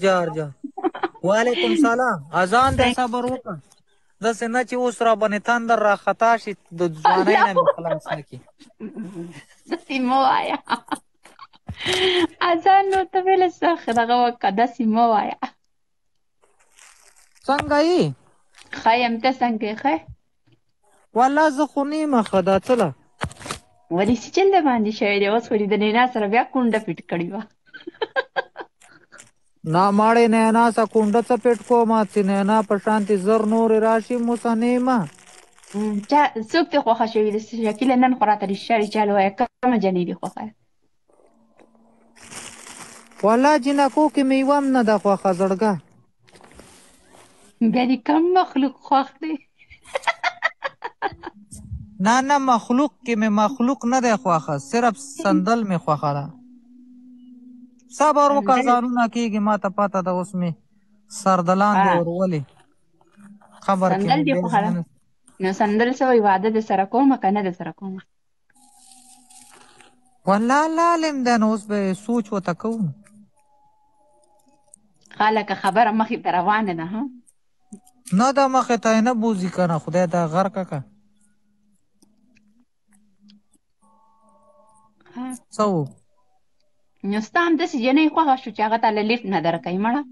جار وعلیکم سلام. اذان دی صبر وکړه. داسې نه چې اوس را باندې تندر را خطا شي د ځوانۍ نه مې خلاص نه کړي. داسې مه وایه اذان نو ته ویله څه دغه وکړه داسې مه وایه. څنګه یې؟ ښه یم ته څنګه یې ښه؟ والله زه خو نه یم ښه. دا څه ده؟ ولې څه چل د باندې شوی دی؟ اوس خو دې د نینا سره بیا کونډه پیټ کړې وه. نا ماړې نینا سه کونډه څه پټ کومه چې نینا په شانتې زر نورې راشي موسه نیمه. څوک دې خوښه شوي د شکیله نن خو راته رښتیا رښتیا ووایه کومه جنۍ دې خوښه ده؟ والله جنکو کې مې یوه هم نه ده خوښه زړګه. بیا دې کم مخلوق خوښ دی؟ نه مخلوق کې مې مخلوق نه دی خوښه، صرف سندل مې خوښه ده. صبر وکړه ځانونه کېږي ما ته پته ده اوس مې سر د لاندې ورولې خبر کې سندل دې خوښه ده؟ نو سندل څه وایي واده د سره کومه که نه د سره کومه؟ والله الله عالم دی نو اوس به سوچ ورته کوو. ښه لکه خبره مخې ته روانه ده ها؟ نه دا مخې ته یې نه بوځي که نه خدای دا غرقه که. څه و؟ نو ستا همداسې جنۍ خوښه شو چې هغه ته له لیفټ نه درکوي مړه؟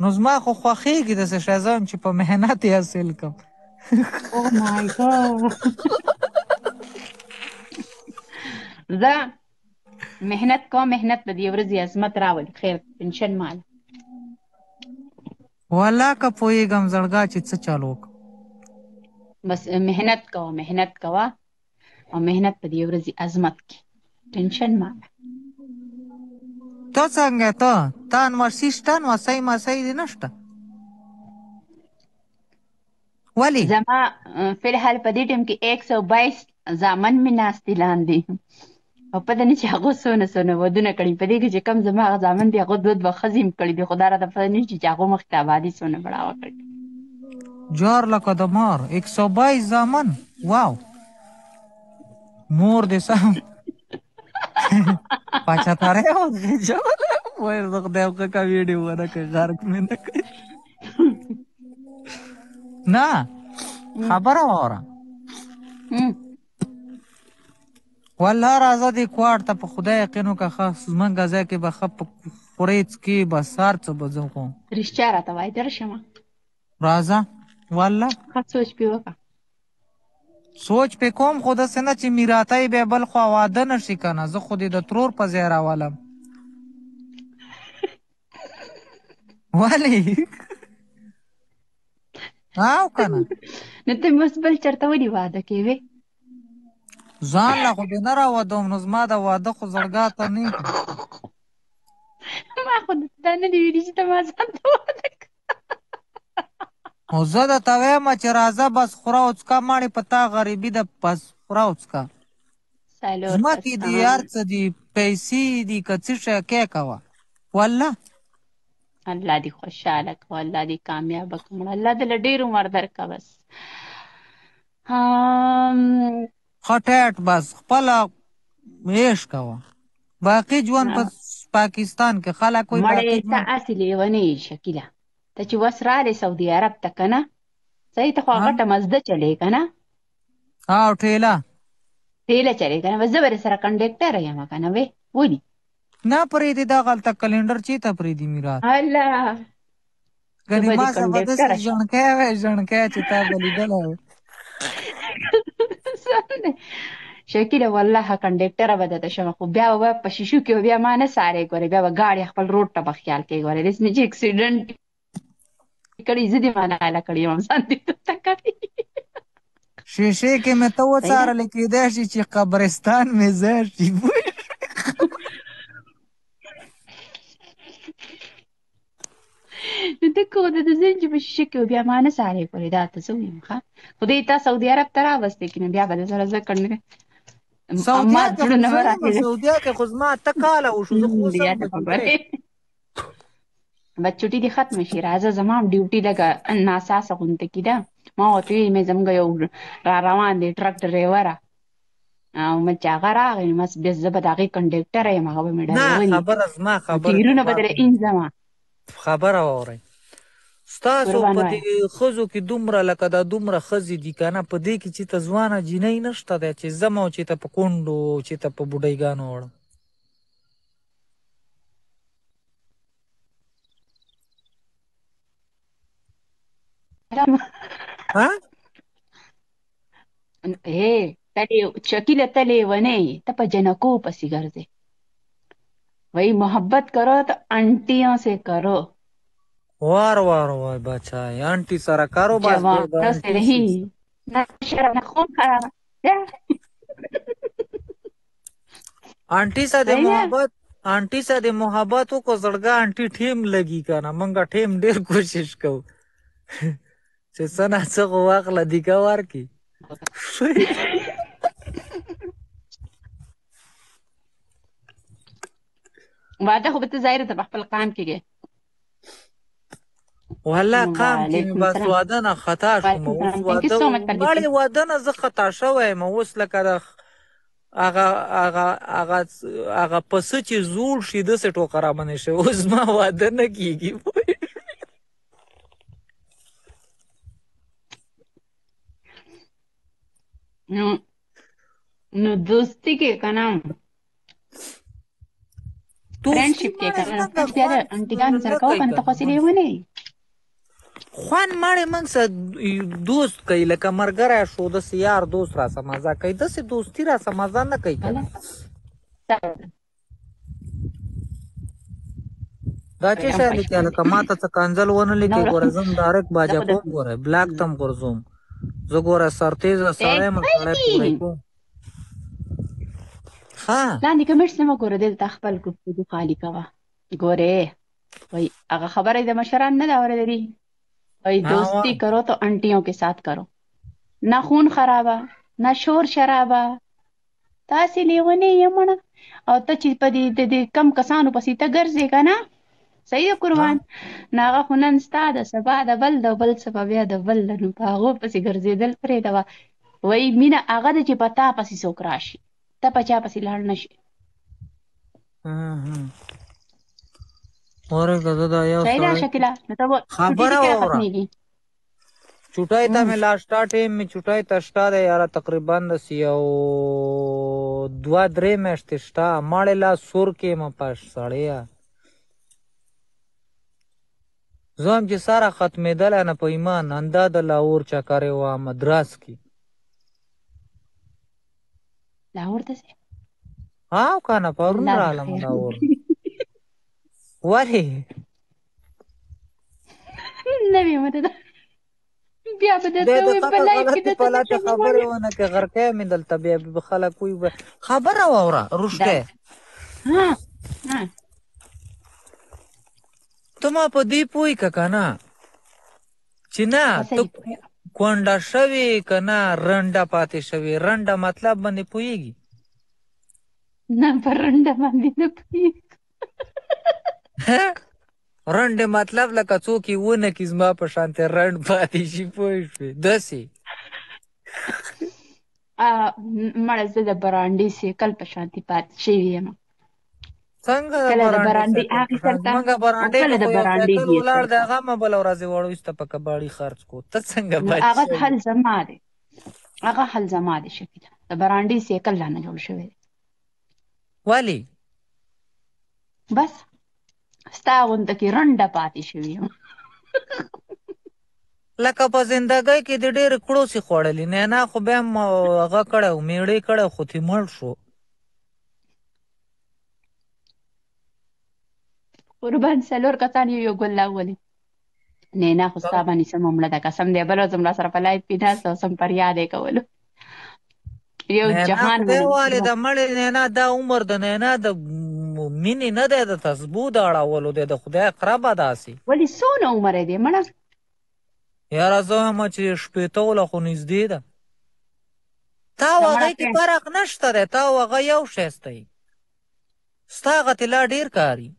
نو زما خو خوښېږي داسې ښځه چې په محنت یې حاصل کړم. Oh my God. زه محنت کوم، محنت به د یوې ورځې عظمت راولي. خیر ټینشن ماله. والله که پوهېږم زړګا چې څه چل وکړم. بس محنت کوه محنت کوه او محنت به د یوې ورځې عظمت کې ټینشن ماله. ته څنګه ته انورسي شته نوسۍ مسۍ دې نشته؟ ولې؟ زما فی الحال په دې ټیم کې 122 زامن مې ناست دي لاندې او پته نه چې هغو څونه ودونه کړي. په دې کې چې کم زما هغه زامن دي هغو 2 ښځې هم کړي دي، خو دا راته پته نشته چې هغو مخکې ته ابادي څونه بړاوه کړي. جار لکه د مار 122 زامن. واو مور دې سم پاچاتاره وایي زه خدای ښه که ویډیو ونه کړې غرق مې نه کړې. نه خبره واوره. والله راځه دې کوار ته په خدای یقین وکړه ښه زمونږ ځای کې به ښه په خورې څکې بس هر څه به زه کوم. رښتیا راته وایي درشمه؟ راځه والله ښه سوچ پې وکړه. سوچ پې کوم خو داسې نه چې میراتی بیا بل خوا واده نه شي که نه. زه خو دې د ترور په ځای راولم. ولې؟ او که نه؟ نو ته اوس بل چېرته ولې واده کوې؟ ځان له خو دې نه راودوم نو زما د واده خو زړګا ته نه ما خو دا نه دي ویلي چې ته ما ځان ته واده کړه. نو زه درته وایم چې راځه بس خوره وڅکه ماړې په تا غریبي ده بس خوره وڅکه. ځمکې دي هر څه دي پیسې دي که څه شی کې کوه والله. الله دې خوشحاله کړه، الله دې کامیابه کړه، الله دې له ډېر عمر درکړه. بس ښه ټیټ بس خپله عیش کوه. باقي ژوند په پاکستان کې خلک وایي مړې ته هسې لیونۍ یې شکیله. ته چې اوس رالې سعودي عرب ته که نه صحیح ته خو غټه مزده چلې که نه؟ او ټیله چلې که نه بس زه به سره کنډکټره یم که نه وې ولي نه پرېږدي دغلته کلنډر چېرته پرېږدي میراث؟ الله ګنې ما څه به داسې ژڼکی وی ژڼکی چې تا به لیدلی وی. شکیله والله کنډکټره به درته شمه خو بیا به په شیشو کې بیا ما نه سارې ګورې بیا به ګاډي خپل روډ ته به خیال کې ګورې داسې نه چې اکسیډنټ کړي زه دې مناله کړې یم ځان دې ته کوي. شیشې کې مې ته وڅارلې کېدای شي چې قبرستان مې ځای شي. نو ته که د ځین چې په شیشه کې بیا ما نه سارې ګورې دا ته څه ویم ښه خدای تا سعودي عرب ته راوستې که نه بیا به د سره زه کړ سعودیه کې خو زما 8 کاله وشو زه خو اوس هم بس چوټي دې ختمه شي راځه زما هم ډیوټي لږه ناساسه غوندې کېده. ما ورته ویل مې زموږ یو را روان دی ټرک ډریوره او مې چې هغه راغی نو بس بیا زه به د هغې کنډکټره یم هغه به مې ډرولي تیرونه به درې انځمه خبره واورئ ستاسو قربان په وایه دې ښځو کې دومره لکه دا دومره ښځې دي که نه په دې کې چې ته ځوانه جینۍ نشته دی چې ځم او چې ته په کونډو چې ته په بوډۍ وړم ها चकीले तले वने तप जनको पसी गर्जे वही मोहब्बत करो तो आंटियों से करो وار وار وای بچای آنټي سره کاروبار کوي د जवानों से آنټي नहीं سي ना शर्म ना खून खराब آنټي سره د है ना محبت آنټي سره د محبت وکړو زړګه آنټي ټیم لګي کنه منګه ټیم ډیر کوشش کوو چې څه نه څه خو واخله دیګه ورکړي वादा خو به ته ظاهر ته په خپل قام کېږي والله قام کې مې وعلیکم بس السلام واده نه خطا شوم وعلیکم اوس السلام thank you واده so much مړې پردیسي واده نه زه خطا شوی یم اوس لکه د هغه پسه چې زوړ شي داسې ټوکه راباندې شوی اوس زما واده نه کېږي نو دوستي کې کنه دوستي فرینډشپ کې مړې کنه څنګه ته بیا د خوند انټیګانو سره نه کوو کوي کنه ته کنه خو لیونی خوند مړې موږ سره دوست کوي لکه ملګری شو داسې یار دوست راسه مزه کوي داسې دوستي راسه مزه نه کوي که نه دا چې شی لیکي لکه ما ته څه کنځل ونه لیکي ګوره زه هم ډایرکټ باجاکوب ګوره بلاک ته هم غورځوم زه ګوره سرتیزه سړی یم سړی پوری کوم ها لاندې کمنټس نه مه ګوره دلته خپل ګفتګو خالي کوه ګورې وای هغه خبره د مشران نه ده اورېدلې وای دوستی کرو تو انٹیوں کے ساتھ کرو نہ خون خرابه نه شور شرابه تاسې لیونې یې مړه او ته چې په دې کم کسانو پسې ته ګرځې که نه صحیح ده قربان نو هغه خو نن ستا د سبا د بل د بل څه به بیا د بل ده نو په هغو پسې ګرځېدل پرېږده وایي مینه هغه ده چې په تا پسې څوک راشي ته په چا پسې لاړ نه شي صحیح ده شکیله نو ته خبره چوټي واوره ختمېږي چوټای ته مې لا شته ټیم مې چوټای ته شته دی یاره تقریبا داسې یو 2-3 میاشتې شته مړې لا سور کې یم پش سړیه زه هم چې سره ختمېدلی نه په ایمان اندا د لاهور چکرې وه مدراس کې لاهور ته ځې او که نه پرون رالم لاهور ولې نه وي مته بیا به درته ووایم په لایف کې درته غلطې خبرې ونه کړې غرقی مې دلته بیا به خلک وایي خبره واوره روشکی ته ما په دې پوهې که که نه چې نه ته کونډه شوې که نه رنډه پاتې شوې رنډه مطلب باندې پوهېږي نه په رنډه باندې نه پوهېږي رنډې مطلب لکه څوک یې ونه کړي زما په شانتې رنډ پاتې شي پوه شوې داسې مړه زه د براندې سیکل په شانتې پاتې شوې یم څنګه کله د براندې هغې سره زمونږ براندې کله د کې خو یو براندې سایکل ولاړ دی هغه مه بله ورځې واړو ایسته په کباړي خرڅ کړو ته څنګه هغه حل زما دی هغه حل زما دی شکیله د براندې سیکل رانه جوړ شوی دی ولې بس ستا غونده کې رنډه پاتې شوې یم لکه په زندګۍ کې د ډېرې کړوسې خوړلې نینا خو بیا هم هغه کړی و مېړې کړی خو تې مړ شو قربان څلور کسان یو ګل راولي نینا خو ستا باندې څه ممړه ده قسم دی بله ورځ مړه سره په لایف کې ناسته وه سم فریاد یې کولو یو جهان والې د مړې نینا دا عمر د نینا د مینې نه دی د تسبو د اړولو دی د خدای قربه داسې ولې څونه عمر یې دی مړه یاره زه هم چې شپېته وله خو نږدې ده تا او هغې کې فرق نشته دی تا او هغه یو شایسته یي ستا هغه تې لا ډېر کاري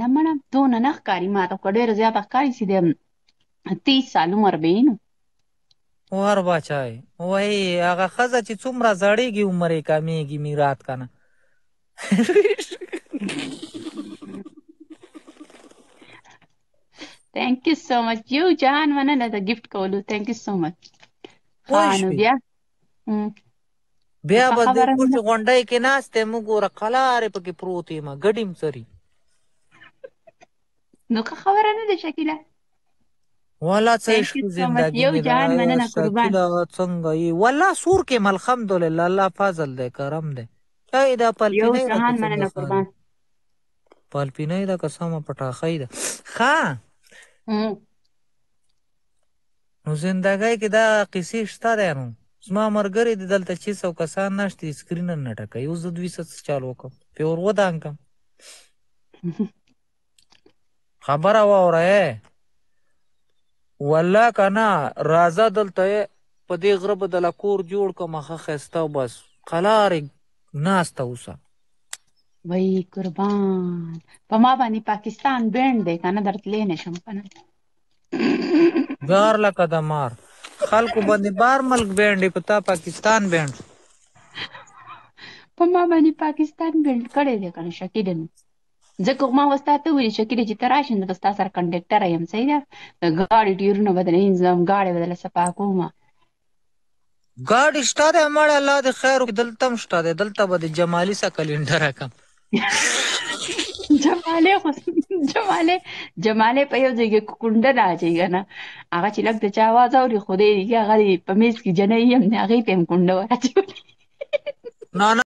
نه مړه دونه نه ښکاري ما ته خو ډېره زیاته ښکاري چې د 30 سال عمر به یې نو ور بچای وایي هغه ښځه چې څومره زړېږي عمر یې کمیږي میرات که نه thank you so much. یو جان مننه د ګفت کولو. thank you so much. پوه ها نو شوې. بیا بیا ښه به د خبره نه کوټې ده. غونډۍ کې ناست یم وګوره قلارې پکې پروت یم ګډې څري. نو ښه خبره نه ده شکیله. والله څه thank عشقي you so much. زندگی یو مې جان ده مننه قربان. شکیله څنګه یې والله سور کې یم الحمدلله الله فضل دی کرم دی. ای دا یو پلپینۍ ده که جهان څنګه مننه ښه ده قربان. پلپینۍ ده که سمه پټاخۍ ده ښه نو زندګۍ کې دا قصې شته دی نو زما ملګري دي دلته چې څو کسان نشته سکرین نه ټکوي اوس زه دوی څه چالو وکړم پې ور ودانګم خبره واوره والله که نه راځه دلته په دې غره به دله کور جوړ کړم ښه ښایسته بس قلارې ناسته اوسه وای قربان په ما باندې پاکستان بینډ دی که نه درتلی نه شم که نه ګار لکه د مار خلکو باندې بار ملک بینډ په تا پاکستان بینډ په ما باندې پاکستان بینډ کړی دی که نه شکیله نو ځکه ما اوس تا ته وویل شکیله چې ته راشې نو به ستا سره کنډکټره یم صحیح ده د ګاډي ټیرونه به درله وینځم ګاډی به درله صفا کومه ګاډي شته دی مړه الله دې خیر وکړي دلته هم شته دی دلته به د جمالي سه کلینډره کړم جمالې په یو ځای کې کونډه نه اچوي که نه هغه چې لږ د چا اواز اوري خدای دې هغه په میز کې جنۍ یم هغې ته یې هم کونډه ور اچولې نه